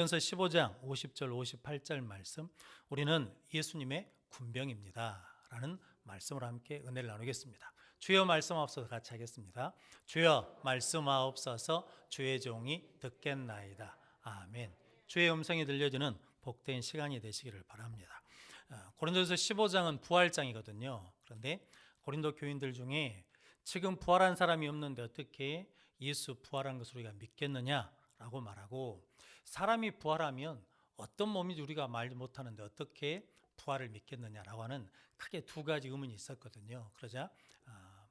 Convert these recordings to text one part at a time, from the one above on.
고린도서 15장 50절 58절 말씀, 우리는 예수님의 군병입니다 라는 말씀으로 함께 은혜를 나누겠습니다. 주여 말씀하옵소서. 같이 하겠습니다. 주여 말씀하옵소서. 주의 종이 듣겠나이다. 아멘. 주의 음성이 들려지는 복된 시간이 되시기를 바랍니다. 고린도서 15장은 부활장이거든요. 그런데 고린도 교인들 중에 지금 부활한 사람이 없는데 어떻게 예수 부활한 것을 우리가 믿겠느냐라고 말하고, 사람이 부활하면 어떤 몸인지 우리가 말 못하는데 어떻게 부활을 믿겠느냐라고 하는 크게 두 가지 의문이 있었거든요. 그러자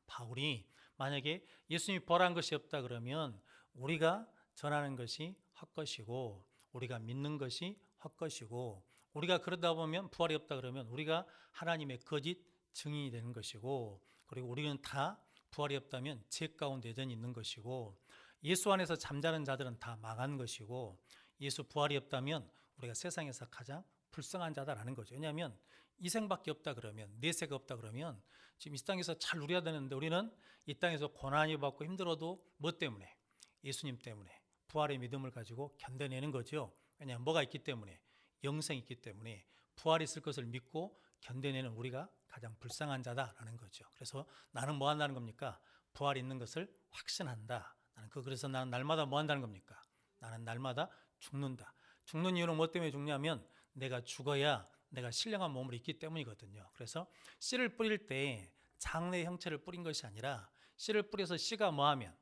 바울이 만약에 예수님이 부활한 것이 없다 그러면 우리가 전하는 것이 헛것이고 우리가 믿는 것이 헛것이고, 우리가 그러다 보면 부활이 없다 그러면 우리가 하나님의 거짓 증인이 되는 것이고, 그리고 우리는 다 부활이 없다면 죄 가운데 여전히 있는 것이고, 예수 안에서 잠자는 자들은 다 망한 것이고, 예수 부활이 없다면 우리가 세상에서 가장 불쌍한 자다라는 거죠. 왜냐하면 이 생밖에 없다 그러면, 내세가 없다 그러면 지금 이 땅에서 잘 누려야 되는데 우리는 이 땅에서 고난이 받고 힘들어도 뭐 때문에? 예수님 때문에 부활의 믿음을 가지고 견뎌내는 거죠. 왜냐하면 뭐가 있기 때문에? 영생이 있기 때문에 부활이 있을 것을 믿고 견뎌내는 우리가 가장 불쌍한 자다라는 거죠. 그래서 나는 뭐 한다는 겁니까? 부활이 있는 것을 확신한다. 그래서 나는 날마다 뭐 한다는 겁니까? 나는 날마다 죽는다. 죽는 이유는 뭐 때문에 죽냐면 내가 죽어야 내가 신령한 몸을 입기 때문이거든요. 그래서 씨를 뿌릴 때 장래 형체를 뿌린 것이 아니라, 씨를 뿌려서 씨가 뭐하면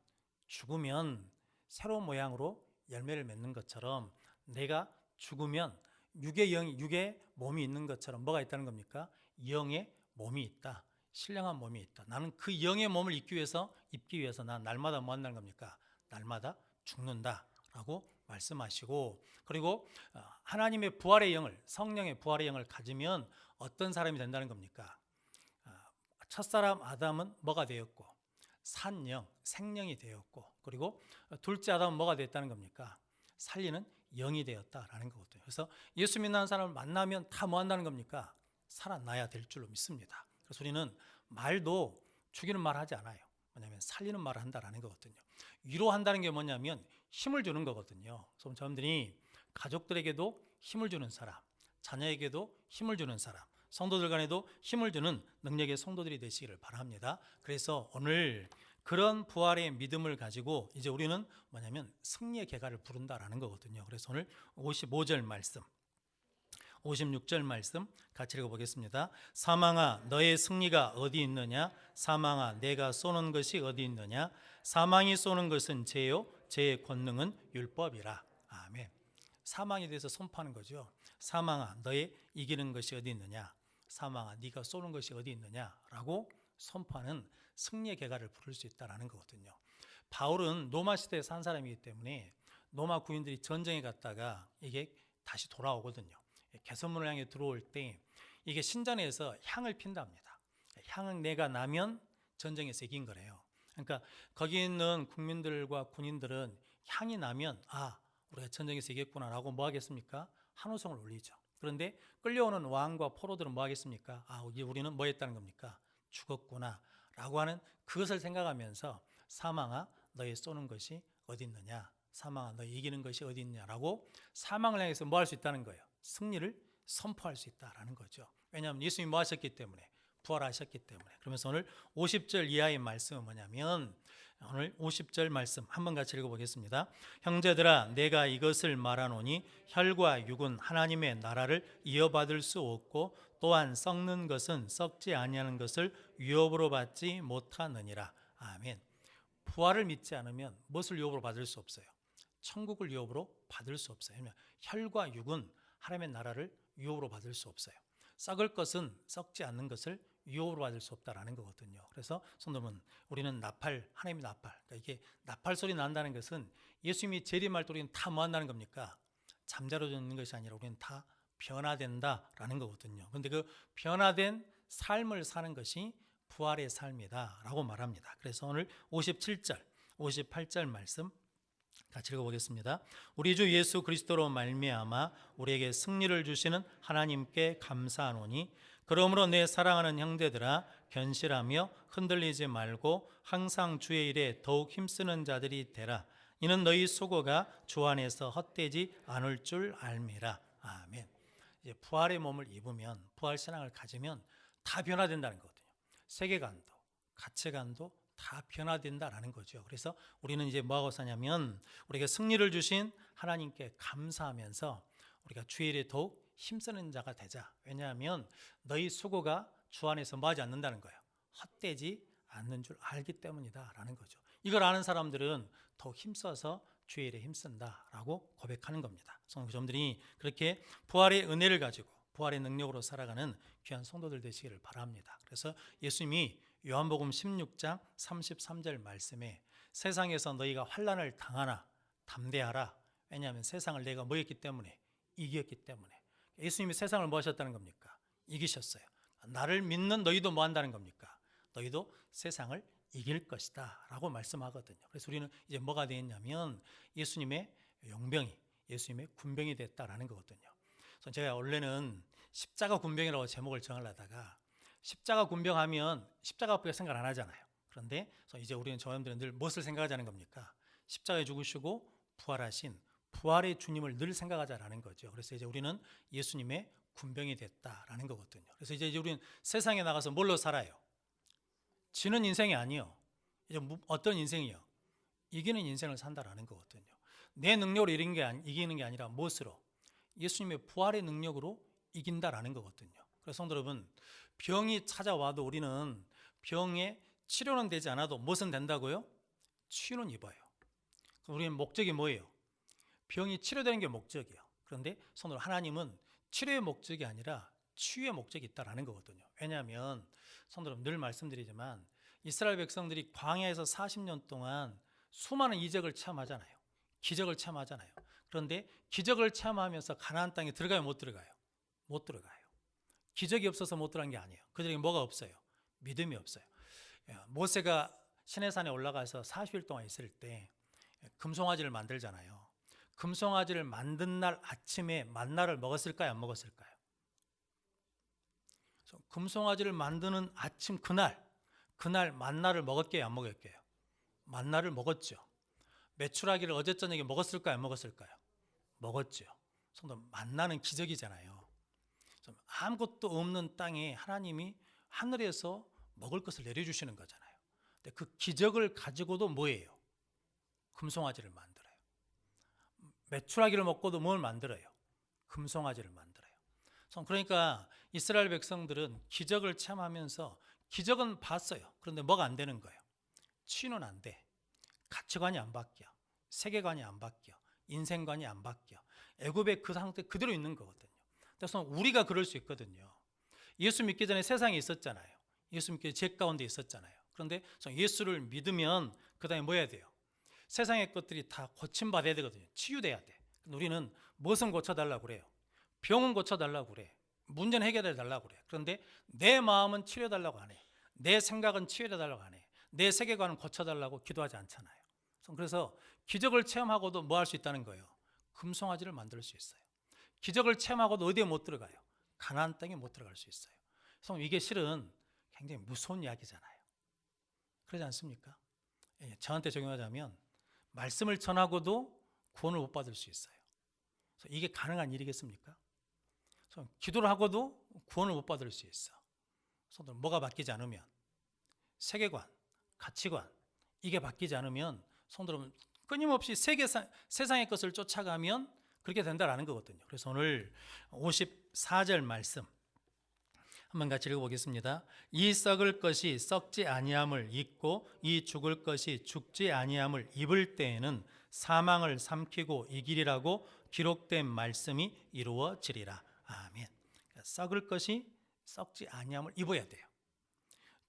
죽으면 새로운 모양으로 열매를 맺는 것처럼, 내가 죽으면 육의 몸이 있는 것처럼 뭐가 있다는 겁니까? 영의 몸이 있다. 신령한 몸이 있다. 나는 그 영의 몸을 입기 위해서 난 날마다 뭐 한다는 겁니까? 날마다 죽는다라고 말씀하시고, 그리고 하나님의 부활의 영을, 성령의 부활의 영을 가지면 어떤 사람이 된다는 겁니까? 첫사람 아담은 뭐가 되었고? 산영, 생명이 되었고, 그리고 둘째 아담은 뭐가 됐다는 겁니까? 살리는 영이 되었다라는 거거든요. 그래서 예수 믿는 사람을 만나면 다 뭐 한다는 겁니까? 살아나야 될 줄로 믿습니다. 그래서 우리는 말도 죽이는 말 하지 않아요. 뭐냐면 살리는 말을 한다라는 거거든요. 위로한다는 게 뭐냐면 힘을 주는 거거든요. 그래서 저분들이 가족들에게도 힘을 주는 사람, 자녀에게도 힘을 주는 사람, 성도들 간에도 힘을 주는 능력의 성도들이 되시기를 바랍니다. 그래서 오늘 그런 부활의 믿음을 가지고 이제 우리는 뭐냐면 승리의 계가를 부른다라는 거거든요. 그래서 오늘 55절 말씀, 56절 말씀 같이 읽어보겠습니다. 사망아 너의 승리가 어디 있느냐? 사망아 내가 쏘는 것이 어디 있느냐? 사망이 쏘는 것은 죄요, 죄의 권능은 율법이라. 아멘. 사망에 대해서 선포하는 거죠. 사망아 너의 이기는 것이 어디 있느냐? 사망아 네가 쏘는 것이 어디 있느냐라고 선포하는 승리의 계가를 부를 수 있다는 거거든요. 바울은 로마 시대에 산 사람이기 때문에 로마 군인들이 전쟁에 갔다가 이게 다시 돌아오거든요. 개선문을 향해 들어올 때 이게 신전에서 향을 핀답니다. 향은 내가 나면 전쟁에서 이긴 거래요. 그러니까 거기 있는 국민들과 군인들은 향이 나면 우리가 전쟁에서 이겼구나라고 뭐 하겠습니까? 한호성을 올리죠. 그런데 끌려오는 왕과 포로들은 뭐 하겠습니까? 우리는 뭐 했다는 겁니까? 죽었구나 라고 하는 그것을 생각하면서 사망아 너의 쏘는 것이 어디 있느냐? 사망아 너의 이기는 것이 어디 있느냐라고 사망을 향해서 뭐 할 수 있다는 거예요? 승리를 선포할 수 있다라는 거죠. 왜냐하면 예수님이 뭐 하셨기 때문에? 부활하셨기 때문에. 그러면서 오늘 50절 이하의 말씀은 뭐냐면, 오늘 50절 말씀 한번 같이 읽어보겠습니다. 형제들아 내가 이것을 말하노니 혈과 육은 하나님의 나라를 이어받을 수 없고 또한 썩는 것은 썩지 아니하는 것을 유업으로 받지 못하느니라. 아멘. 부활을 믿지 않으면 무엇을 유업으로 받을 수 없어요? 천국을 유업으로 받을 수 없어요. 혈과 육은 하나님의 나라를 유업으로 받을 수 없어요. 썩을 것은 썩지 않는 것을 유업으로 받을 수 없다라는 거거든요. 그래서 성도는 우리는 나팔, 하나님의 나팔, 그러니까 이게 나팔 소리 난다는 것은 예수님이 재림할 때 우리는 다 뭐 한다는 겁니까? 잠자러지는 것이 아니라 우리는 다 변화된다라는 거거든요. 그런데 그 변화된 삶을 사는 것이 부활의 삶이다라고 말합니다. 그래서 오늘 57절, 58절 말씀 같이 읽어보겠습니다. 우리 주 예수 그리스도로 말미암아 우리에게 승리를 주시는 하나님께 감사하노니, 그러므로 내 사랑하는 형제들아 견실하며 흔들리지 말고 항상 주의 일에 더욱 힘쓰는 자들이 되라. 이는 너희 수고가 주 안에서 헛되지 않을 줄 알미라. 아멘. 이제 부활의 몸을 입으면, 부활 신앙을 가지면 다 변화된다는 거거든요. 세계관도 가치관도 다 변화된다라는 거죠. 그래서 우리는 이제 뭐하고 사냐면 우리가 승리를 주신 하나님께 감사하면서 우리가 주일에 더욱 힘쓰는 자가 되자. 왜냐하면 너희 수고가 주 안에서 뭐하지 않는다는 거예요. 헛되지 않는 줄 알기 때문이다 라는 거죠. 이걸 아는 사람들은 더욱 힘써서 주일에 힘쓴다라고 고백하는 겁니다. 성도님들이 그렇게 부활의 은혜를 가지고 부활의 능력으로 살아가는 귀한 성도들 되시기를 바랍니다. 그래서 예수님이 요한복음 16장 33절 말씀에 세상에서 너희가 환난을 당하나 담대하라. 왜냐하면 세상을 내가 뭐 했기 때문에? 이겼기 때문에. 예수님이 세상을 뭐 하셨다는 겁니까? 이기셨어요. 나를 믿는 너희도 뭐 한다는 겁니까? 너희도 세상을 이길 것이다 라고 말씀하거든요. 그래서 우리는 이제 뭐가 되었냐면 예수님의 용병이, 예수님의 군병이 됐다라는 거거든요. 그래서 제가 원래는 십자가 군병이라고 제목을 정하려다가 십자가 군병하면 십자가밖에 생각 안 하잖아요. 그런데 이제 우리는 저님들은 늘 무엇을 생각하자는 겁니까? 십자가에 죽으시고 부활하신 부활의 주님을 늘 생각하자라는 거죠. 그래서 이제 우리는 예수님의 군병이 됐다라는 거거든요. 그래서 이제 우리는 세상에 나가서 뭘로 살아요? 지는 인생이 아니요. 이제 어떤 인생이요? 이기는 인생을 산다라는 거거든요. 내 능력으로 이기는 게 아니라 무엇으로? 예수님의 부활의 능력으로 이긴다라는 거거든요. 그래서 성도 여러분, 병이 찾아와도 우리는 병에 치료는 되지 않아도 무엇은 된다고요? 치유는 입어요. 우리는 목적이 뭐예요? 병이 치료되는 게 목적이에요. 그런데 성도 여러분, 하나님은 치료의 목적이 아니라 치유의 목적이 있다라는 거거든요. 왜냐하면 성도 여러분, 늘 말씀드리지만 이스라엘 백성들이 광야에서 40년 동안 수많은 이적을 체험하잖아요. 기적을 체험하잖아요. 그런데 기적을 체험하면서 가나안 땅에 들어가요, 못 들어가요? 못 들어가요. 기적이 없어서 못 들어간 게 아니에요. 그들에게 뭐가 없어요? 믿음이 없어요. 모세가 시내산에 올라가서 40일 동안 있을 때 금송아지를 만들잖아요. 금송아지를 만든 날 아침에 만나를 먹었을까요? 안 먹었을까요? 금송아지를 만드는 아침 그날 만나를 먹었게요? 안 먹었게요? 만나를 먹었죠. 메추라기를 어제 저녁에 먹었을까요? 안 먹었을까요? 먹었죠. 만나는 기적이잖아요. 아무것도 없는 땅에 하나님이 하늘에서 먹을 것을 내려주시는 거잖아요. 근데 그 기적을 가지고도 뭐예요? 금송아지를 만들어요. 메추라기를 먹고도 뭘 만들어요? 금송아지를 만들어요. 그러니까 이스라엘 백성들은 기적을 체험하면서 기적은 봤어요. 그런데 뭐가 안 되는 거예요? 치유는 안 돼. 가치관이 안 바뀌어. 세계관이 안 바뀌어. 인생관이 안 바뀌어. 애굽의 그 상태 그대로 있는 거거든요. 그래서 우리가 그럴 수 있거든요. 예수 믿기 전에 세상에 있었잖아요. 예수 믿기 전에 죄 가운데 있었잖아요. 그런데 예수를 믿으면 그 다음에 뭐 해야 돼요? 세상의 것들이 다 고침받아야 되거든요. 치유돼야 돼. 우리는 무엇은 고쳐달라고 그래요? 병은 고쳐달라고 그래. 문제는 해결해 달라고 그래. 그런데 내 마음은 치료해달라고 안 해. 내 생각은 치유해달라고 안 해. 내 세계관은 고쳐달라고 기도하지 않잖아요. 그래서 기적을 체험하고도 뭐 할 수 있다는 거예요? 금송아지를 만들 수 있어요. 기적을 체험하고도 어디에 못 들어가요? 가나안 땅에 못 들어갈 수 있어요. 그래서 이게 실은 굉장히 무서운 이야기잖아요. 그러지 않습니까? 저한테 적용하자면 말씀을 전하고도 구원을 못 받을 수 있어요. 그래서 이게 가능한 일이겠습니까? 기도를 하고도 구원을 못 받을 수 있어. 그래서 뭐가 바뀌지 않으면 세계관, 가치관 이게 바뀌지 않으면 성도는 끊임없이 세상의 것을 쫓아가면 그렇게 된다라는 거거든요. 그래서 오늘 54절 말씀 한번 같이 읽어보겠습니다. 이 썩을 것이 썩지 아니함을 잊고 이 죽을 것이 죽지 아니함을 입을 때에는 사망을 삼키고 이기리라고 기록된 말씀이 이루어지리라. 아멘. 썩을 것이 썩지 아니함을 입어야 돼요.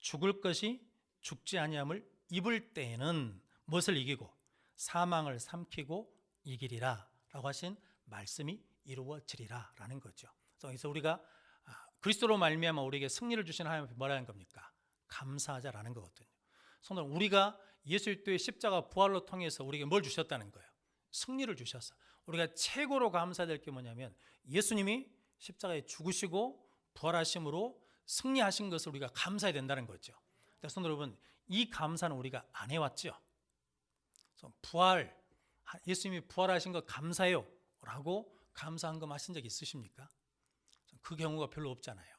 죽을 것이 죽지 아니함을 입을 때에는 무엇을 이기고 사망을 삼키고 이기리라 라고 하신 말씀이 이루어지리라 라는 거죠. 그래서 우리가 그리스도로 말미암아 우리에게 승리를 주신 하나님 앞에 뭐라는 겁니까? 감사하자라는 거거든요. 성도 우리가 예수 그리스도의 십자가 부활로 통해서 우리에게 뭘 주셨다는 거예요? 승리를 주셨어. 우리가 최고로 감사될 게 뭐냐면 예수님이 십자가에 죽으시고 부활하심으로 승리하신 것을 우리가 감사해야 된다는 거죠. 성도 여러분, 이 감사는 우리가 안 해왔죠. 부활, 예수님이 부활하신 거 감사해요 라고 감사한금 하신 적 있으십니까? 그 경우가 별로 없잖아요.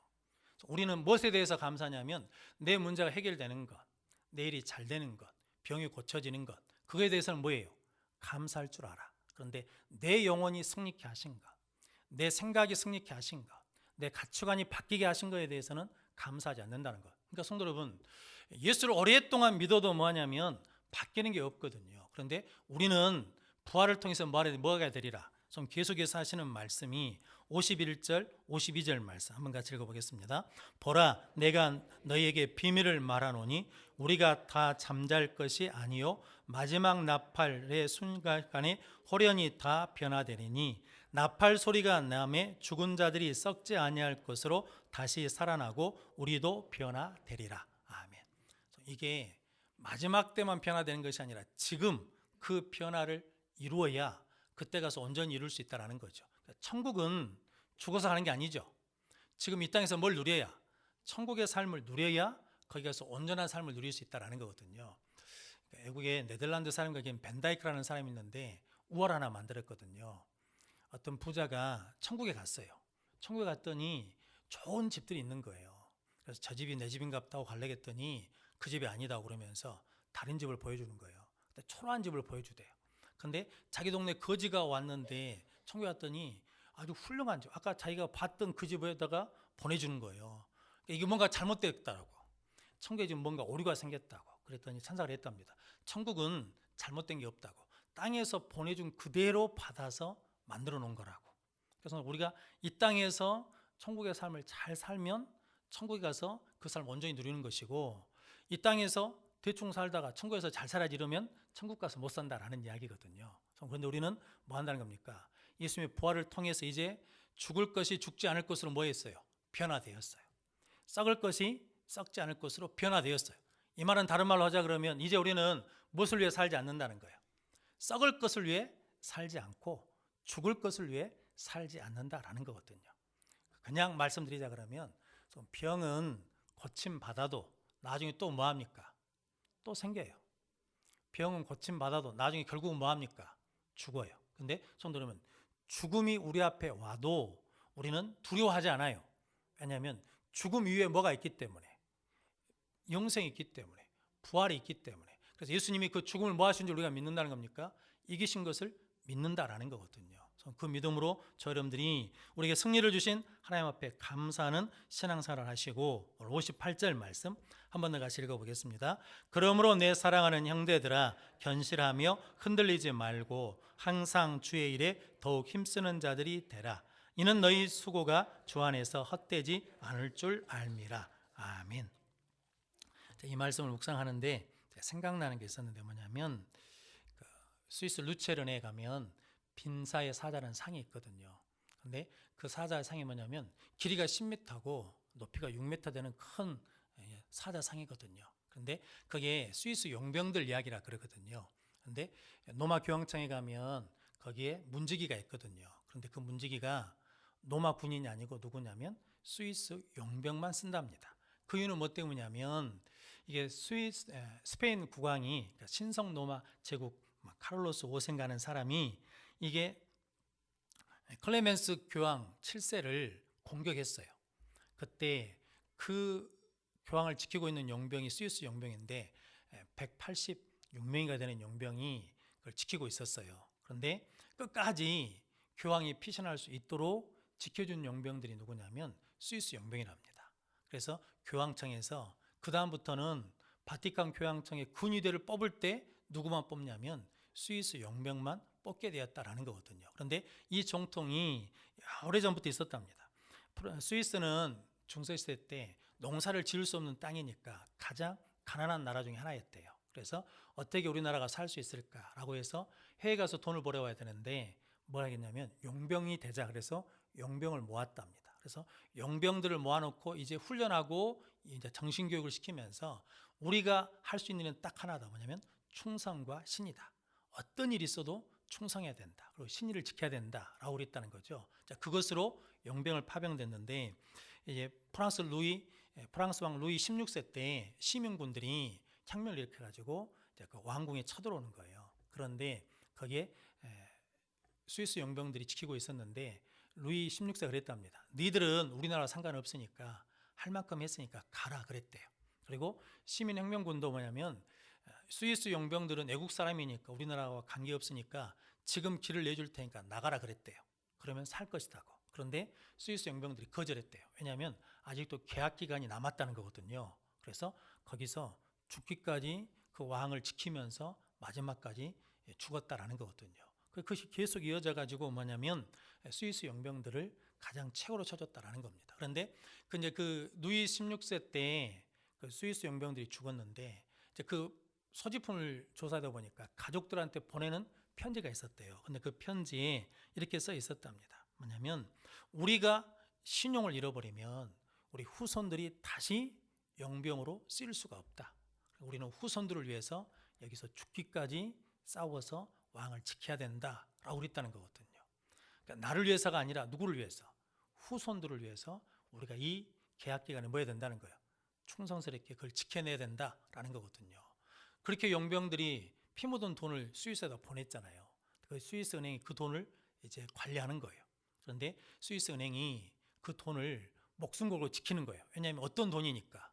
우리는 무엇에 대해서 감사하냐면 내 문제가 해결되는 것, 내 일이 잘 되는 것, 병이 고쳐지는 것, 그거에 대해서는 뭐예요? 감사할 줄 알아. 그런데 내 영혼이 승리케 하신 것, 내 생각이 승리케 하신 것, 내 가치관이 바뀌게 하신 것에 대해서는 감사하지 않는다는 것. 그러니까 성도 여러분, 예수를 오랫동안 믿어도 뭐하냐면 바뀌는 게 없거든요. 그런데 우리는 부활을 통해서 뭐가 되리라? 좀 계속해서 하시는 말씀이 51절, 52절 말씀 한번 같이 읽어보겠습니다. 보라, 내가 너희에게 비밀을 말하노니 우리가 다 잠잘 것이 아니요 마지막 나팔의 순간에 호련히 다 변화되리니 나팔 소리가 나매 죽은 자들이 썩지 아니할 것으로 다시 살아나고 우리도 변화되리라. 아멘. 이게 마지막 때만 변화되는 것이 아니라 지금 그 변화를 이루어야 그때 가서 온전히 이룰 수 있다는 거죠. 천국은 죽어서 가는 게 아니죠. 지금 이 땅에서 뭘 누려야, 천국의 삶을 누려야 거기 가서 온전한 삶을 누릴 수 있다는 거거든요. 외국에 네덜란드 사람과 벤다이크라는 사람이 있는데 우월 하나 만들었거든요. 어떤 부자가 천국에 갔어요. 천국에 갔더니 좋은 집들이 있는 거예요. 그래서 저 집이 내 집인갑다 고 갈래겠더니 그 집이 아니다고 그러면서 다른 집을 보여주는 거예요. 근데 초라한 집을 보여주대요. 근데 자기 동네 거지가 왔는데 천국에 갔더니 아주 훌륭한 집, 아까 자기가 봤던 그 집에다가 보내주는 거예요. 이게 뭔가 잘못됐다고, 천국에 지금 뭔가 오류가 생겼다고. 그랬더니 천사가 했답니다. 천국은 잘못된 게 없다고, 땅에서 보내준 그대로 받아서 만들어 놓은 거라고. 그래서 우리가 이 땅에서 천국의 삶을 잘 살면 천국에 가서 그 삶을 온전히 누리는 것이고, 이 땅에서 대충 살다가 천국에서 잘 살아야지 이러면 천국 가서 못 산다라는 이야기거든요. 그런데 우리는 뭐 한다는 겁니까? 예수님의 부활을 통해서 이제 죽을 것이 죽지 않을 것으로 뭐 했어요? 변화되었어요. 썩을 것이 썩지 않을 것으로 변화되었어요. 이 말은 다른 말로 하자 그러면 이제 우리는 무엇을 위해 살지 않는다는 거예요. 썩을 것을 위해 살지 않고 죽을 것을 위해 살지 않는다라는 거거든요. 그냥 말씀드리자 그러면 병은 고침받아도 나중에 또 뭐합니까? 또 생겨요. 병은 고침받아도 나중에 결국은 뭐합니까? 죽어요. 근데 성도 여러분, 죽음이 우리 앞에 와도 우리는 두려워하지 않아요. 왜냐하면 죽음 이후에 뭐가 있기 때문에, 영생이 있기 때문에, 부활이 있기 때문에. 그래서 예수님이 그 죽음을 뭐 하신 줄 우리가 믿는다는 겁니까? 이기신 것을 믿는다라는 거거든요. 그 믿음으로 저 여러분들이 우리에게 승리를 주신 하나님 앞에 감사하는 신앙생활을 하시고, 58절 말씀 한번 더 같이 읽어보겠습니다. 그러므로 내 사랑하는 형제들아, 견실하며 흔들리지 말고 항상 주의 일에 더욱 힘쓰는 자들이 되라. 이는 너희 수고가 주 안에서 헛되지 않을 줄 알미라. 아멘. 이 말씀을 묵상하는데 생각나는 게 있었는데 뭐냐면, 스위스 루체른에 가면 빈사의 사자라는 상이 있거든요. 근데 그 사자의 상이 뭐냐면 길이가 10m고 높이가 6m 되는 큰 사자 상이거든요. 그런데 그게 스위스 용병들 이야기라 그러거든요. 근데 노마 교황청에 가면 거기에 문지기가 있거든요. 그런데 그 문지기가 노마 군인이 아니고 누구냐면 스위스 용병만 쓴답니다. 그 이유는 뭐 때문이냐면 이게 스페인 국왕이, 그러니까 신성 로마 제국 카를로스 5세인가는 사람이 이게 클레멘스 교황 7세를 공격했어요. 그때 그 교황을 지키고 있는 용병이 스위스 용병인데 186명이가 되는 용병이 그걸 지키고 있었어요. 그런데 끝까지 교황이 피신할 수 있도록 지켜준 용병들이 누구냐면 스위스 용병이랍니다. 그래서 교황청에서 그 다음부터는 바티칸 교황청의 군의대를 뽑을 때 누구만 뽑냐면 스위스 용병만 뽑게 되었다라는 거거든요. 그런데 이 정통이 오래전부터 있었답니다. 스위스는 중세시대 때 농사를 지을 수 없는 땅이니까 가장 가난한 나라 중에 하나였대요. 그래서 어떻게 우리나라가 살 수 있을까라고 해서 해외 가서 돈을 벌어와야 되는데 뭘 하겠냐면 용병이 되자 그래서 용병을 모았답니다. 그래서 용병들을 모아놓고 이제 훈련하고 이제 정신교육을 시키면서 우리가 할 수 있는 일은 딱 하나다. 뭐냐면 충성과 신이다. 어떤 일이 있어도 충성해야 된다. 그리고 신의를 지켜야 된다라고 그랬다는 거죠. 자, 그것으로 용병을 파병됐는데 이제 프랑스 왕 루이 16세 때 시민군들이 혁명을 일으켜가지고 그 왕궁에 쳐들어오는 거예요. 그런데 거기에 스위스 용병들이 지키고 있었는데 루이 16세가 그랬답니다. 너희들은 우리나라와 상관없으니까 할 만큼 했으니까 가라 그랬대요. 그리고 시민혁명군도 뭐냐면 스위스 용병들은 애국 사람이니까 우리나라와 관계없으니까 지금 길을 내줄 테니까 나가라 그랬대요. 그러면 살 것이다고. 그런데 스위스 용병들이 거절했대요. 왜냐하면 아직도 계약 기간이 남았다는 거거든요. 그래서 거기서 죽기까지 그 왕을 지키면서 마지막까지 죽었다라는 거거든요. 그것이 계속 이어져 가지고 뭐냐면 스위스 용병들을 가장 최고로 쳐줬다라는 겁니다. 그런데 그 루이 16세 때 그 스위스 용병들이 죽었는데 이제 그 소지품을 조사하다 보니까 가족들한테 보내는 편지가 있었대요. 근데 그 편지에 이렇게 써 있었답니다. 뭐냐면 우리가 신용을 잃어버리면 우리 후손들이 다시 용병으로 쓰일 수가 없다. 우리는 후손들을 위해서 여기서 죽기까지 싸워서 왕을 지켜야 된다라고 그랬다는 거거든요. 그러니까 나를 위해서가 아니라 누구를 위해서? 후손들을 위해서 우리가 이 계약 기간에 뭐 해야 된다는 거예요? 충성스럽게 그걸 지켜내야 된다라는 거거든요. 그렇게 용병들이 피 묻은 돈을 스위스에다 보냈잖아요. 그 스위스 은행이 그 돈을 이제 관리하는 거예요. 그런데 스위스 은행이 그 돈을 목숨 걸고 지키는 거예요. 왜냐하면 어떤 돈이니까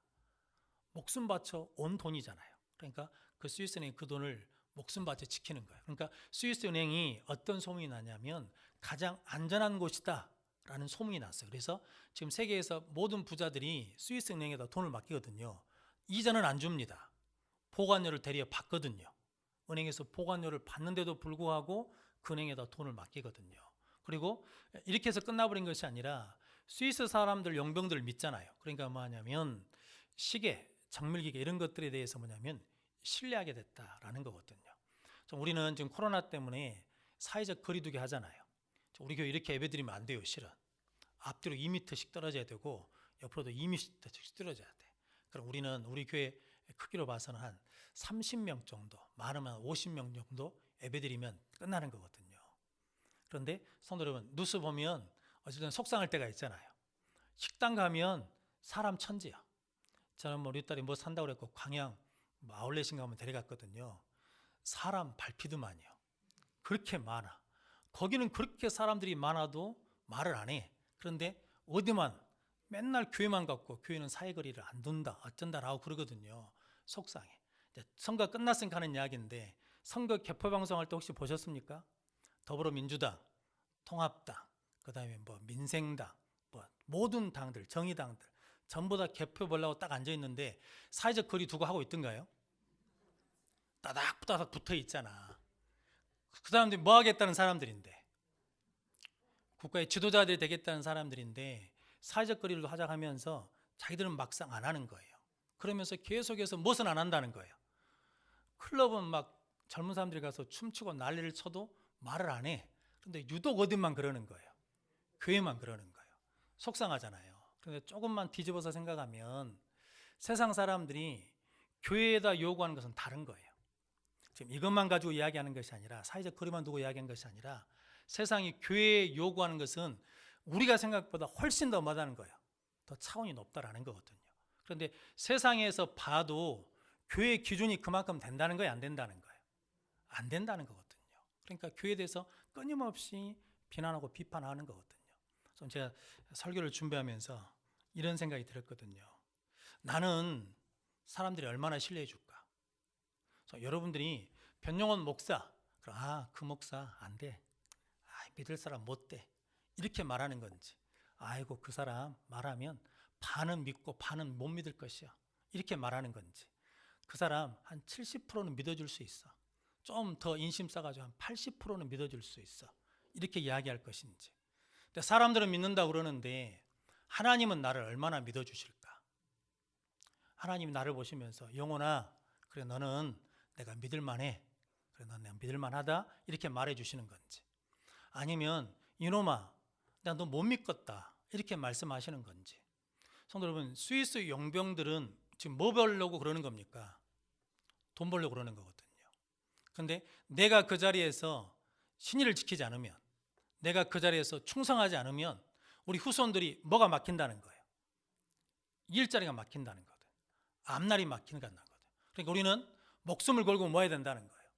목숨 바쳐 온 돈이잖아요. 그러니까 그 스위스 은행이 그 돈을 목숨 바쳐 지키는 거예요. 그러니까 스위스 은행이 어떤 소문이 나냐면 가장 안전한 곳이다 라는 소문이 났어요. 그래서 지금 세계에서 모든 부자들이 스위스 은행에다 돈을 맡기거든요. 이자는 안 줍니다. 보관료를 대리해 받거든요. 은행에서 보관료를 받는데도 불구하고 그 은행에다 돈을 맡기거든요. 그리고 이렇게 해서 끝나버린 것이 아니라 스위스 사람들 용병들을 믿잖아요. 그러니까 뭐 하냐면 시계, 정밀기계 이런 것들에 대해서 뭐냐면 신뢰하게 됐다라는 거거든요. 우리는 지금 코로나 때문에 사회적 거리두기 하잖아요. 우리 교회 이렇게 예배드리면 안 돼요. 실은 앞뒤로 2m씩 떨어져야 되고 옆으로도 2m씩 떨어져야 돼. 그럼 우리는 우리 교회 크기로 봐서는 한 30명 정도, 많으면 50명 정도 예배드리면 끝나는 거거든요. 그런데 성도 여러분, 뉴스 보면 어쨌든 속상할 때가 있잖아요. 식당 가면 사람 천지야. 저는 우리 딸이 뭐 산다고 그랬고 광양 아울렛인가 하면 데려갔거든요. 사람 발피드만이요. 그렇게 많아. 거기는 그렇게 사람들이 많아도 말을 안 해. 그런데 어디만 맨날 교회만 갖고 교회는 사회거리를 안 둔다 어쩐다라고 그러거든요. 속상해. 선거 끝났으니까 하는 이야기인데 선거 개표방송할 때 혹시 보셨습니까? 더불어민주당, 통합당, 그 다음에 뭐 민생당, 뭐 모든 당들, 정의당들 전부 다 개표 보려고 딱 앉아 있는데 사회적 거리 두고 하고 있던가요? 따닥따닥 붙어 있잖아. 그 사람들이 뭐 하겠다는 사람들인데, 국가의 지도자들이 되겠다는 사람들인데 사회적 거리를 하자 하면서 자기들은 막상 안 하는 거예요. 그러면서 계속해서 무엇은 안 한다는 거예요. 클럽은 막 젊은 사람들이 가서 춤추고 난리를 쳐도 말을 안 해. 근데 유독 어디만 그러는 거예요. 교회만 그러는 거예요. 속상하잖아요. 그런데 조금만 뒤집어서 생각하면 세상 사람들이 교회에다 요구하는 것은 다른 거예요. 지금 이것만 가지고 이야기하는 것이 아니라 사회적 거리만 두고 이야기하는 것이 아니라 세상이 교회에 요구하는 것은 우리가 생각보다 훨씬 더 뭐다는 거예요. 더 차원이 높다라는 거거든요. 그런데 세상에서 봐도 교회의 기준이 그만큼 된다는 거예요, 안 된다는 거예요? 안 된다는 거거든요. 그러니까 교회에 대해서 끊임없이 비난하고 비판하는 거거든요. 그래서 제가 설교를 준비하면서 이런 생각이 들었거든요. 나는 사람들이 얼마나 신뢰해 줄까? 여러분들이 변용원 목사, 그 목사 안 돼. 믿을 사람 못 돼. 이렇게 말하는 건지, 아이고 그 사람 말하면 반은 믿고 반은 못 믿을 것이야. 이렇게 말하는 건지, 그 사람 한 70%는 믿어줄 수 있어. 좀 더 인심 써가지고 한 80%는 믿어줄 수 있어. 이렇게 이야기할 것인지. 근데 사람들은 믿는다고 그러는데 하나님은 나를 얼마나 믿어주실까? 하나님이 나를 보시면서 영혼아, 그래 너는 내가 믿을만해. 그래 넌 내가 믿을만하다. 이렇게 말해주시는 건지, 아니면 이놈아 나 너 못 믿겠다 이렇게 말씀하시는 건지. 성도 여러분, 스위스 용병들은 지금 뭐 벌려고 그러는 겁니까? 돈 벌려고 그러는 거거든요. 그런데 내가 그 자리에서 신의를 지키지 않으면, 내가 그 자리에서 충성하지 않으면 우리 후손들이 뭐가 막힌다는 거예요? 일자리가 막힌다는 거거든요. 앞날이 막힌다는 거거든요. 그러니까 우리는 목숨을 걸고 뭐 해야 된다는 거예요?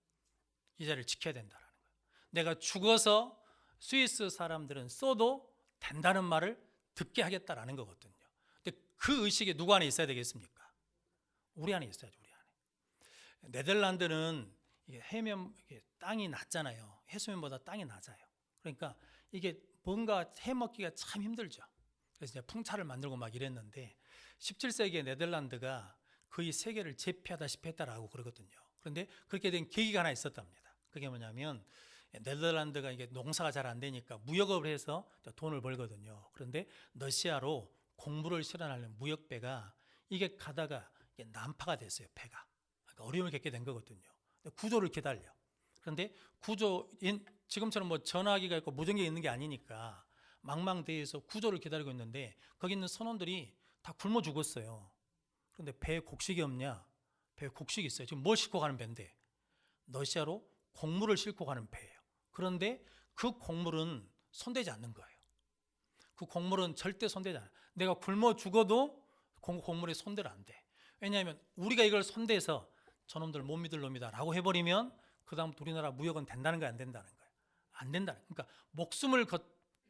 이 자리를 지켜야 된다는 거예요. 내가 죽어서 스위스 사람들은 써도 된다는 말을 듣게 하겠다라는 거거든요. 근데 그 의식이 누구 안에 있어야 되겠습니까? 우리 안에 있어야죠. 우리 안에. 네덜란드는 이게 해면 이게 땅이 낮잖아요. 해수면보다 땅이 낮아요. 그러니까 이게 뭔가 해먹기가 참 힘들죠. 그래서 이제 풍차를 만들고 막 이랬는데 17세기에 네덜란드가 거의 세계를 제패하다시피 했다라고 그러거든요. 그런데 그렇게 된 계기가 하나 있었답니다. 그게 뭐냐면 네덜란드가 이게 농사가 잘 안 되니까 무역업을 해서 돈을 벌거든요. 그런데 러시아로 곡물을 실어나르는 무역배가 이게 가다가 이게 난파가 됐어요. 배가. 그러니까 어려움을 겪게 된 거거든요. 구조를 기다려. 그런데 구조인 지금처럼 뭐 전화기가 있고 무전기가 있는 게 아니니까 망망대해에서 구조를 기다리고 있는데 거기 있는 선원들이 다 굶어 죽었어요. 그런데 배에 곡식이 없냐? 배에 곡식이 있어요. 지금 뭘 싣고 가는 배인데? 러시아로 곡물을 싣고 가는 배예요. 그런데 그 곡물은 손대지 않는 거예요. 그 곡물은 절대 손대지 않아요. 내가 굶어 죽어도 곡물에 손대를 안 돼. 왜냐하면 우리가 이걸 손대서 저놈들 못 믿을 놈이다 라고 해버리면 그 다음부터 우리나라 무역은 된다는 거야, 안 된다는 거야? 안 된다는 거야. 그러니까 목숨을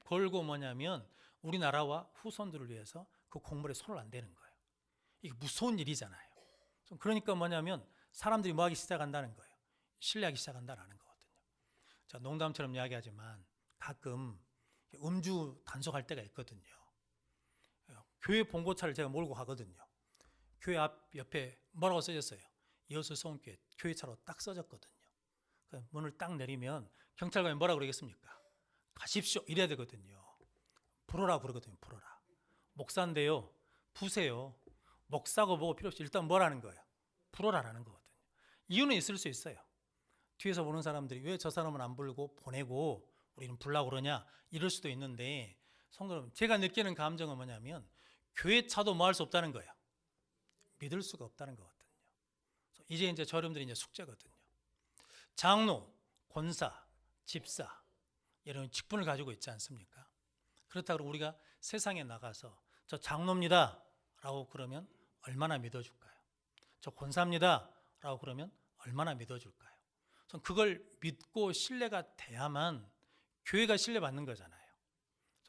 걸고 뭐냐면 우리나라와 후손들을 위해서 그 곡물에 손을 안 대는 거예요. 이게 무서운 일이잖아요. 그러니까 뭐냐면 사람들이 뭐 하기 시작한다는 거예요. 신뢰하기 시작한다는 거거든요. 자, 농담처럼 이야기하지만 가끔 음주 단속할 때가 있거든요. 교회 봉고차를 제가 몰고 가거든요. 교회 앞 옆에 뭐라고 써졌어요? 여수 성교회 교회차로 딱 써졌거든요. 문을 딱 내리면 경찰관이 뭐라 그러겠습니까? 가십시오 이래야 되거든요. 불어라 그러거든요. 불어라. 목사인데요. 부세요. 목사고 뭐고 필요 없이 일단 뭐라는 거예요? 불어라라는 거거든요. 이유는 있을 수 있어요. 뒤에서 보는 사람들이 왜 저 사람은 안 불고 보내고 우리는 불라고 그러냐 이럴 수도 있는데 성도 여러분, 제가 느끼는 감정은 뭐냐면 교회 차도 뭐 할 수 없다는 거예요. 믿을 수가 없다는 거거든요. 이제 저 여러분들이 이제 숙제거든요. 장로, 권사, 집사 이런 직분을 가지고 있지 않습니까? 그렇다고 우리가 세상에 나가서 저 장로입니다 라고 그러면 얼마나 믿어줄까요? 저 권사입니다 라고 그러면 얼마나 믿어줄까요? 그걸 믿고 신뢰가 돼야만 교회가 신뢰받는 거잖아요.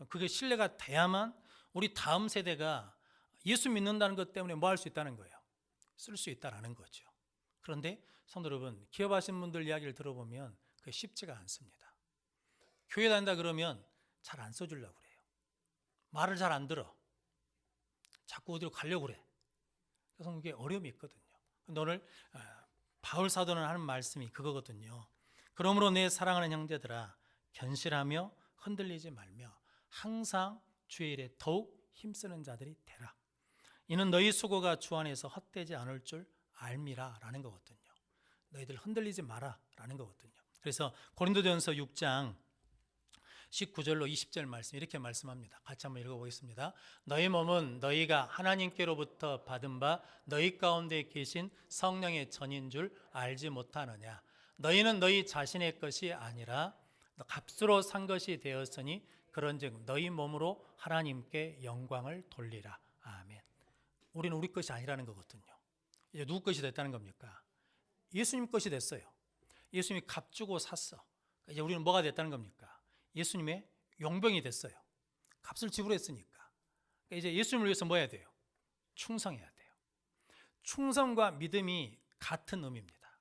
그게 신뢰가 돼야만 우리 다음 세대가 예수 믿는다는 것 때문에 뭐 할 수 있다는 거예요? 쓸 수 있다는 거죠. 그런데 성도 여러분, 기업하신 분들 이야기를 들어보면 그게 쉽지가 않습니다. 교회 다닌다 그러면 잘 안 써주려고 그래요. 말을 잘 안 들어. 자꾸 어디로 가려고 그래. 그래서 그게 어려움이 있거든요. 근데 오늘 바울 사도는 하는 말씀이 그거거든요. 그러므로 내 사랑하는 형제들아 견실하며 흔들리지 말며 항상 주의 일에 더욱 힘쓰는 자들이 되라. 이는 너희 수고가 주 안에서 헛되지 않을 줄 알미라 라는 거거든요. 너희들 흔들리지 마라 라는 거거든요. 그래서 고린도전서 6장 19절로 20절 말씀 이렇게 말씀합니다. 같이 한번 읽어보겠습니다. 너희 몸은 너희가 하나님께로부터 받은 바 너희 가운데 계신 성령의 전인 줄 알지 못하느냐. 너희는 너희 자신의 것이 아니라 값으로 산 것이 되었으니 그런즉 너희 몸으로 하나님께 영광을 돌리라. 아멘. 우리는 우리 것이 아니라는 거거든요. 이제 누구 것이 됐다는 겁니까? 예수님 것이 됐어요. 예수님이 값 주고 샀어. 이제 우리는 뭐가 됐다는 겁니까? 예수님의 용병이 됐어요. 값을 지불했으니까. 이제 예수님을 위해서 뭐 해야 돼요? 충성해야 돼요. 충성과 믿음이 같은 의미입니다.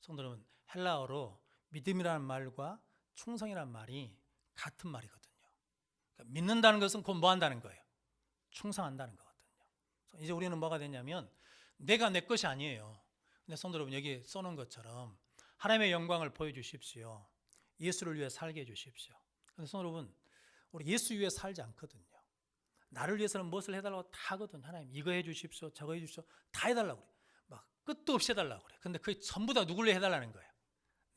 성도 여러분, 헬라어로 믿음이라는 말과 충성이라는 말이 같은 말이거든요. 그러니까 믿는다는 것은 곧 뭐 한다는 거예요? 충성한다는 거거든요. 이제 우리는 뭐가 되냐면 내가 내 것이 아니에요. 근데 성도 여러분, 여기 써놓은 것처럼 하나님의 영광을 보여주십시오. 예수를 위해 살게 해주십시오. 그래서 여러분, 우리 예수 위해 살지 않거든요. 나를 위해서는 무엇을 해달라고 다 하거든요. 하나님 이거 해주십시오, 저거 해주십시오, 다 해달라고 그래. 막 끝도 없이 해달라고 그래. 근데 그게 전부 다 누구를 위해 해달라는 거예요?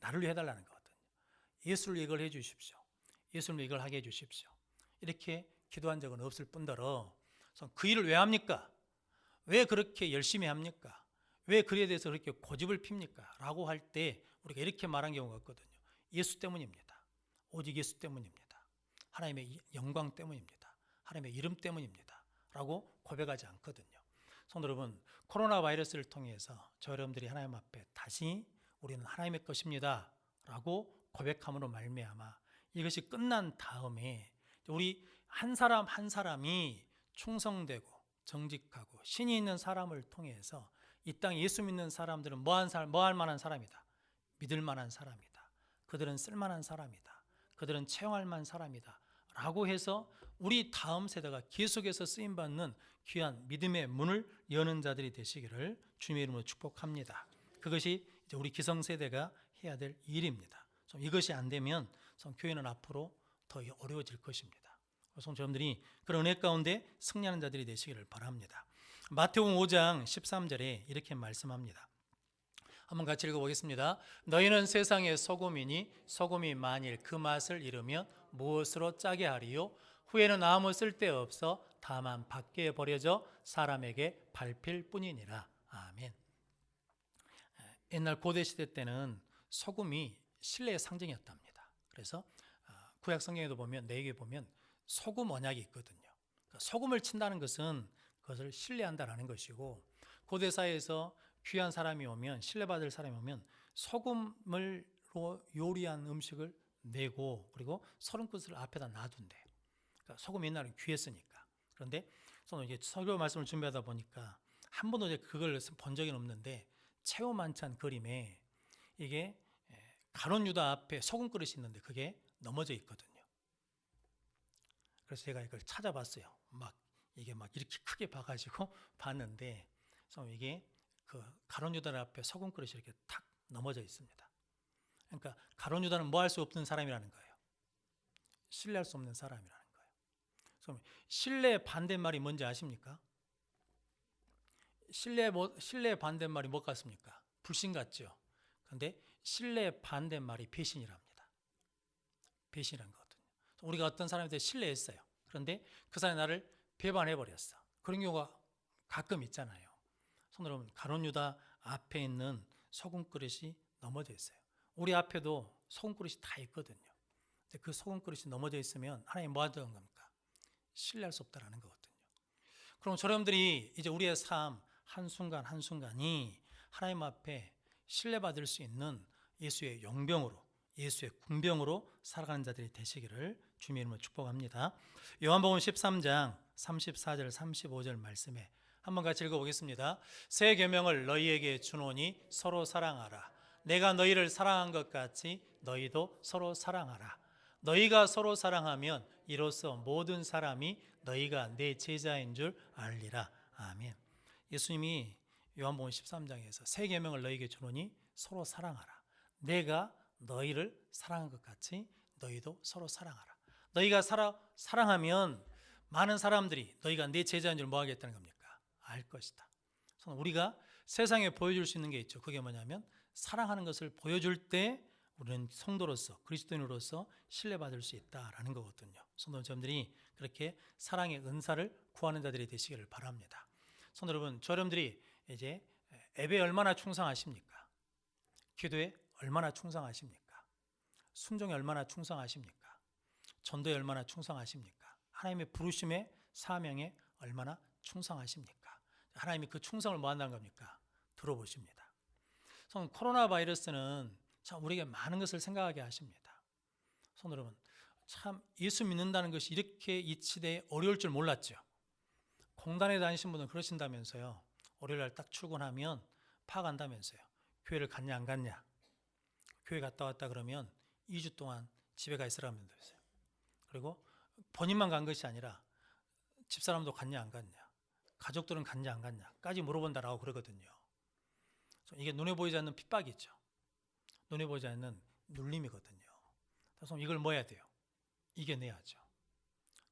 나를 위해 해달라는 거거든요. 예수를 위해 이걸 해주십시오. 예수를 위해 이걸 하게 해주십시오. 이렇게 기도한 적은 없을 뿐더러 그 일을 왜 합니까? 왜 그렇게 열심히 합니까? 왜 그에 대해서 그렇게 고집을 핍니까? 라고 할 때 우리가 이렇게 말한 경우가 있거든요. 예수 때문입니다. 오직 예수 때문입니다. 하나님의 영광 때문입니다. 하나님의 이름 때문입니다. 라고 고백하지 않거든요. 성도 여러분, 코로나 바이러스를 통해서 저 여러분들이 하나님 앞에 다시 우리는 하나님의 것입니다. 라고 고백함으로 말미암아 이것이 끝난 다음에 우리 한 사람 한 사람이 충성되고 정직하고 신이 있는 사람을 통해서 이 땅 예수 믿는 사람들은 뭐 할 만한 사람이다. 믿을 만한 사람이다. 그들은 쓸만한 사람이다. 그들은 채용할 만한 사람이다. 라고 해서 우리 다음 세대가 계속해서 쓰임받는 귀한 믿음의 문을 여는 자들이 되시기를 주님의 이름으로 축복합니다. 그것이 이제 우리 기성세대가 해야 될 일입니다. 이것이 안 되면 교회는 앞으로 더 어려워질 것입니다. 성도님들이 그런 은혜 가운데 승리하는 자들이 되시기를 바랍니다. 마태복음 5장 13절에 이렇게 말씀합니다. 한번 같이 읽어보겠습니다. 너희는 세상의 소금이니 소금이 만일 그 맛을 잃으면 무엇으로 짜게 하리요? 후에는 아무 쓸데없어 다만 밖에 버려져 사람에게 밟힐 뿐이니라. 아멘. 옛날 고대 시대 때는 소금이 신뢰의 상징이었답니다. 그래서 구약 성경에도 보면 내게 보면 소금 언약이 있거든요. 그러니까 소금을 친다는 것은 그것을 신뢰한다라는 것이고, 고대 사회에서 귀한 사람이 오면, 신뢰받을 사람이 오면 소금으로 요리한 음식을 내고, 그리고 소름끝을 앞에다 놔둔대. 그러니까 소금이 옛날엔 귀했으니까. 그런데 저는 이제 설교 말씀을 준비하다 보니까 한 번도 이제 그걸 본 적은 없는데, 체험만찬 그림에 이게 가룟 유다 앞에 소금 그릇이 있는데 그게 넘어져 있거든요. 그래서 제가 이걸 찾아봤어요. 이게 이렇게 크게 봐가지고 봤는데, 이게 그 가룟 유다 앞에 소금 그릇이 이렇게 탁 넘어져 있습니다. 그러니까 가룟 유다는 뭐 할 수 없는 사람이라는 거예요. 신뢰할 수 없는 사람이라는 거예요. 그럼 신뢰 반대말이 뭔지 아십니까? 신뢰 반대말이 뭐 같습니까? 불신 같죠. 그런데 신뢰 반대말이 배신이랍니다. 배신이라는 거거든요. 우리가 어떤 사람한테 신뢰했어요. 그런데 그 사람이 나를 배반해버렸어. 그런 경우가 가끔 있잖아요. 여러분, 가룟 유다 앞에 있는 소금 그릇이 넘어져 있어요. 우리 앞에도 소금 그릇이 다 있거든요. 근데 그 소금 그릇이 넘어져 있으면 하나님 뭐 하던 겁니까? 신뢰할 수 없다라는 거거든요. 그럼 여러분들이 이제 우리의 삶 한순간 한순간이 하나님 앞에 신뢰받을 수 있는 예수의 용병으로, 예수의 군병으로 살아가는 자들이 되시기를 주님의 이름으로 축복합니다. 요한복음 13장 34절 35절 말씀에 한번 같이 읽어보겠습니다. 새 계명을 너희에게 주노니 서로 사랑하라. 내가 너희를 사랑한 것 같이 너희도 서로 사랑하라. 너희가 서로 사랑하면 이로써 모든 사람이 너희가 내 제자인 줄 알리라. 아멘. 예수님이 요한복음 13장에서 새 계명을 너희에게 주노니 서로 사랑하라. 내가 너희를 사랑한 것 같이 너희도 서로 사랑하라. 너희가 사랑하면 많은 사람들이 너희가 내 제자인 줄 뭐 하겠다는 겁니까? 알 것이다. 우리가 세상에 보여줄 수 있는 게 있죠. 그게 뭐냐면 사랑하는 것을 보여줄 때 우리는 성도로서, 그리스도인으로서 신뢰받을 수 있다라는 거거든요. 성도님들이 그렇게 사랑의 은사를 구하는 자들이 되시기를 바랍니다. 성도 여러분, 여러분들이 이제 예배에 얼마나 충성하십니까? 기도에 얼마나 충성하십니까? 순종에 얼마나 충성하십니까? 전도에 얼마나 충성하십니까? 하나님의 부르심에, 사명에 얼마나 충성하십니까? 하나님이 그 충성을 뭐 한다는 겁니까? 들어보십니다. 코로나 바이러스는 참 우리에게 많은 것을 생각하게 하십니다. 성도 여러분, 참 예수 믿는다는 것이 이렇게 이 시대에 어려울 줄 몰랐죠. 공단에 다니신 분은 그러신다면서요. 월요일날 딱 출근하면 파간다면서요. 교회를 갔냐 안 갔냐. 교회 갔다 왔다 그러면 2주 동안 집에 가 있으라고 하면서요. 그리고 본인만 간 것이 아니라 집사람도 갔냐 안 갔냐, 가족들은 갔냐 안 갔냐까지 물어본다라고 그러거든요. 이게 눈에 보이지 않는 핍박이죠. 눈에 보이지 않는 눌림이거든요. 그래서 이걸 뭐 해야 돼요? 이겨내야죠.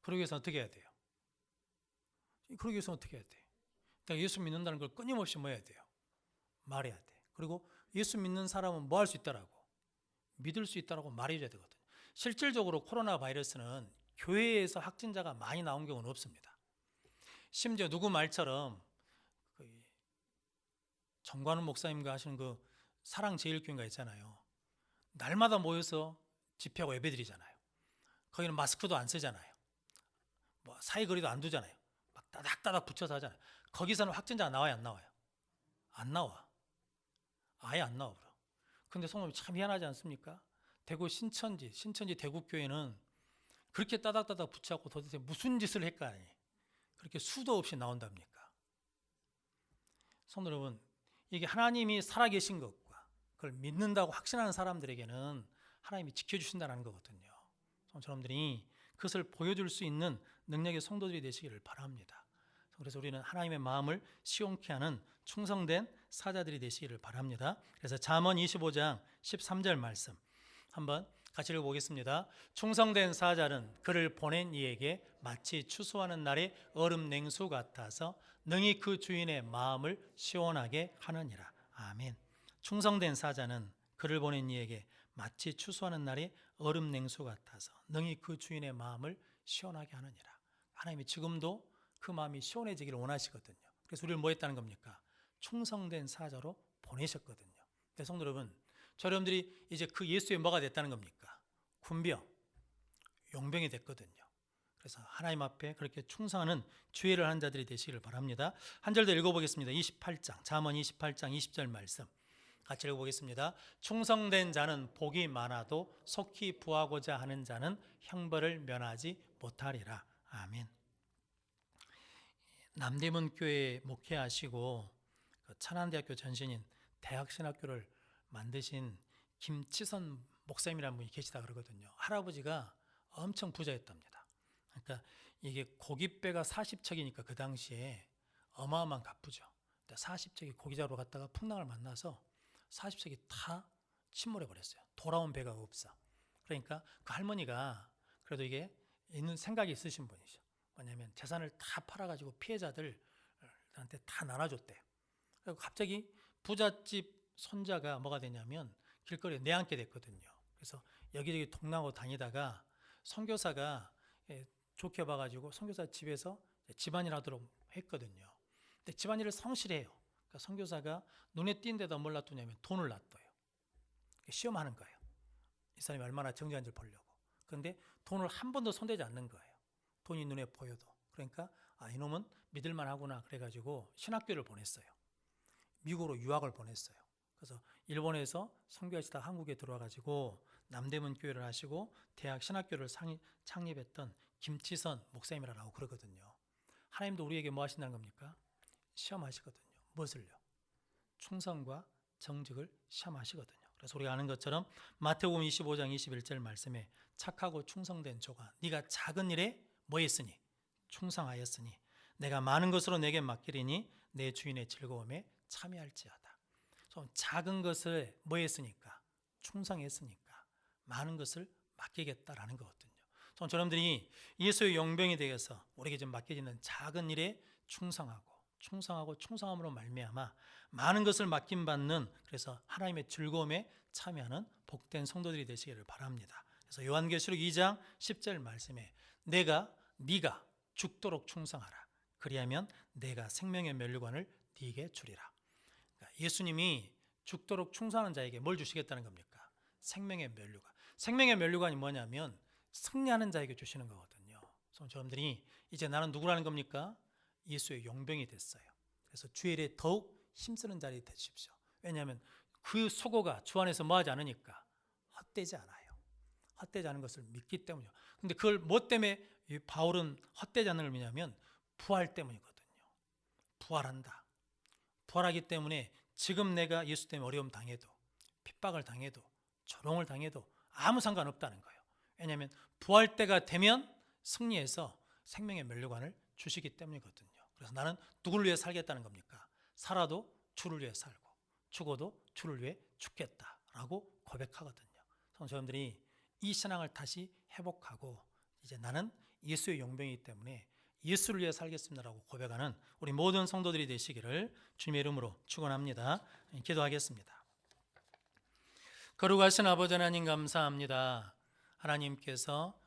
그러기 위해서 어떻게 해야 돼요? 그러기 위해서 어떻게 해야 돼요? 그러니까 예수 믿는다는 걸 끊임없이 뭐 해야 돼요? 말해야 돼. 그리고 예수 믿는 사람은 뭐 할 수 있다라고? 믿을 수 있다라고 말해줘야 되거든요. 실질적으로 코로나 바이러스는 교회에서 확진자가 많이 나온 경우는 없습니다. 심지어 누구 말처럼 정관훈 목사님과 하시는 그 사랑제일교회가 있잖아요. 날마다 모여서 집회하고 예배드리잖아요. 거기는 마스크도 안 쓰잖아요. 뭐 사이거리도 안 두잖아요. 막 따닥따닥 붙여서 하잖아요. 거기서는 확진자가 나와요, 안 나와요? 안 나와. 아예 안 나와. 근데 성도님 참 희한하지 않습니까? 대구 신천지 대구교회는 그렇게 따닥따닥 붙잡고 도대체 무슨 짓을 했까? 그렇게 수도 없이 나온답니까? 성도 여러분, 이게 하나님이 살아계신 것과 그걸 믿는다고 확신하는 사람들에게는 하나님이 지켜주신다는 거거든요. 여러분들이 그것을 보여줄 수 있는 능력의 성도들이 되시기를 바랍니다. 그래서 우리는 하나님의 마음을 시원케 하는 충성된 사자들이 되시기를 바랍니다. 그래서 잠언 25장 13절 말씀 한번 같이 읽어보겠습니다. 충성된 사자는 그를 보낸 이에게 마치 추수하는 날의 얼음 냉수 같아서 능히 그 주인의 마음을 시원하게 하느니라. 아멘. 충성된 사자는 그를 보낸 이에게 마치 추수하는 날의 얼음 냉수 같아서 능히 그 주인의 마음을 시원하게 하느니라. 하나님이 지금도 그 마음이 시원해지기를 원하시거든요. 그래서 우리를 뭐 했다는 겁니까? 충성된 사자로 보내셨거든요. 네, 성도 여러분, 여러분들이 이제 그 예수의 뭐가 됐다는 겁니까? 군병, 용병이 됐거든요. 그래서 하나님 앞에 그렇게 충성하는 주의를 하는 자들이 되시기를 바랍니다. 한 절 더 읽어보겠습니다. 28장, 잠언 28장 20절 말씀 같이 읽어보겠습니다. 충성된 자는 복이 많아도 속히 부하고자 하는 자는 형벌을 면하지 못하리라. 아멘. 남대문 교회 목회하시고 천안대학교 전신인 대학신학교를 만드신 김치선 목사님이라는 분이 계시다 그러거든요. 할아버지가 엄청 부자였답니다. 그러니까 이게 고깃배가 40척이니까 그 당시에 어마어마한 갑부죠. 40척이 고기 잡으러 갔다가 풍랑을 만나서 40척이 다 침몰해 버렸어요. 돌아온 배가 없어. 그러니까 그 할머니가 그래도 이게 있는 생각이 있으신 분이죠. 뭐냐면 재산을 다 팔아가지고 피해자들한테 다 나눠줬대요. 그리고 갑자기 부잣집 손자가 뭐가 되냐면 길거리에 내앉게 됐거든요. 그래서 여기저기 동나고 다니다가 선교사가 좋게 봐가지고 선교사 집에서 집안일 하도록 했거든요. 근데 집안일을 성실해요. 그러니까 선교사가 눈에 띈 데다 뭘 놔두냐면 돈을 놔둬요. 시험하는 거예요. 이 사람이 얼마나 정직한지 보려고. 그런데 돈을 한 번도 손대지 않는 거예요. 돈이 눈에 보여도. 그러니까 이놈은 믿을만 하구나 그래가지고 신학교를 보냈어요. 미국으로 유학을 보냈어요. 그래서 일본에서 선교하시다 한국에 들어와가지고 남대문 교회를 하시고 대학 신학교를 창립했던 김치선 목사님이라고 그러거든요. 하나님도 우리에게 뭐 하신다는 겁니까? 시험하시거든요. 무엇을요? 충성과 정직을 시험하시거든요. 그래서 우리가 아는 것처럼 마태복음 25장 21절 말씀에 착하고 충성된 조가 네가 작은 일에 뭐 했으니? 충성하였으니 내가 많은 것으로 내게 맡기리니 내 주인의 즐거움에 참여할지어다. 작은 것을 뭐 했으니까? 충성했으니까 많은 것을 맡기겠다라는 거거든요. 여러분들이 예수의 용병이 되어서 우리에게 좀 맡겨지는 작은 일에 충성함으로 말미암아 많은 것을 맡김받는 그래서 하나님의 즐거움에 참여하는 복된 성도들이 되시기를 바랍니다. 그래서 요한계시록 2장 10절 말씀에 네가 죽도록 충성하라. 그리하면 내가 생명의 면류관을 네게 주리라. 그러니까 예수님이 죽도록 충성하는 자에게 뭘 주시겠다는 겁니까? 생명의 면류관. 생명의 면류관이 뭐냐면 승리하는 자에게 주시는 거거든요. 그래서 여러분들이 이제 나는 누구라는 겁니까? 예수의 용병이 됐어요. 그래서 주의 일에 더욱 힘쓰는 자리 되십시오. 왜냐하면 그 수고가 주 안에서 뭐하지 않으니까 헛되지 않아요. 헛되지 않은 것을 믿기 때문이요. 근데 그걸 뭐 때문에 바울은 헛되지 않는 걸 믿냐면 부활 때문이거든요. 부활한다. 부활하기 때문에 지금 내가 예수 때문에 어려움 당해도 핍박을 당해도 조롱을 당해도 아무 상관없다는 거예요. 왜냐하면 부활 때가 되면 승리해서 생명의 면류관을 주시기 때문이거든요. 그래서 나는 누구를 위해 살겠다는 겁니까? 살아도 주를 위해 살고 죽어도 주를 위해 죽겠다라고 고백하거든요. 여러분들이 이 신앙을 다시 회복하고 이제 나는 예수의 용병이기 때문에 예수를 위해 살겠습니다라고 고백하는 우리 모든 성도들이 되시기를 주님의 이름으로 축원합니다. 기도하겠습니다. 거룩하신 아버지 하나님 감사합니다. 하나님께서